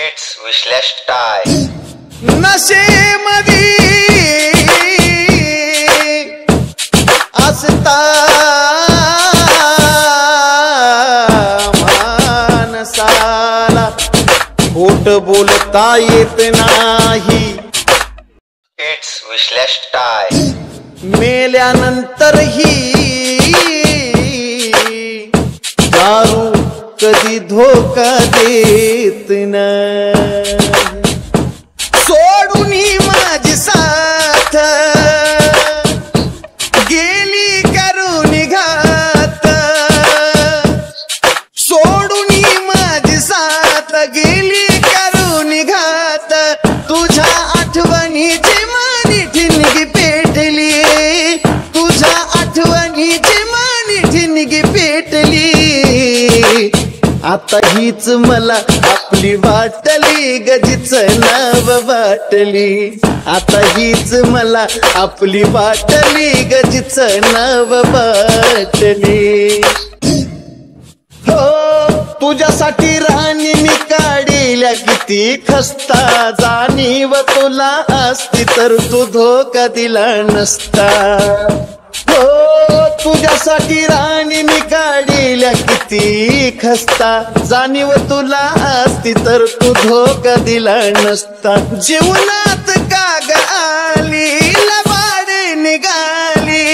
It's Wishlash Style. नशेमधी असता माणसाला खोट बोलता येत नाही. It's Wishlash Style. मेल्यानंतरही दारू कधी धोका देत नाही. सोडून माझी साथ गेली करून घात. सोडून माझी साथ गेली करून घात. तुझ्या आठवणीची मानी ठिणगी पेटली. तुझ्या आठवणीची मानी ठिणगी पेटली. आता हीच मला आपली वाटली गजीच नाव वाटली. आता हीच मला आपली वाटली गजीच नाव वाटली. हो तुझ्यासाठी राणी मी काढील्या किती खस्ता. जाणीव तुला असती तर तू धोका दिला नसता. हो तुझ्यासाठी राणी मी काढील्या किती खस्ता. जाणीव तुला असती तर तू धोका दिला नसता. जीवनात काग आली लबाडे निघाली.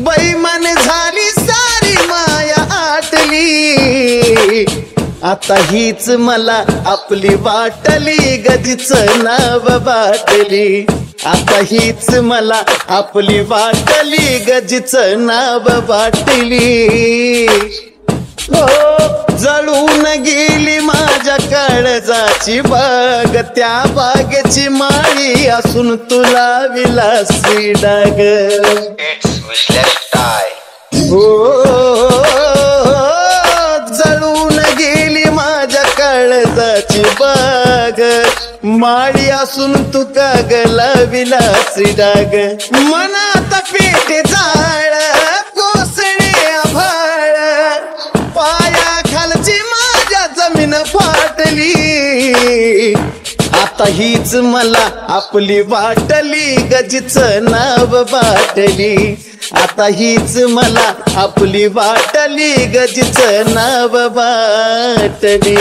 बैमान झाली सारी माया आटली. आता हीच मला आपली वाटली गजीच नाव वाटली. आता हीच मला आपली वाटली गजीच नाव वाटली. हो जळून गेली माझ्या काळजाची बाग. त्या बागेची माळी असून तुला विलासी डाग. It's Wishlash Style. हो जळून गेली माझ्या काळजाची बाग. माळी असून तू कागला विलासी डाग. मनात पेटे जाळ कोसळे आभाळ. पाया खालची माझ्या जमीन फाटली. आता हीच मला आपली वाटली गजीच नाव वाटली. आता हीच मला आपली वाटली गजीच नाव वाटली.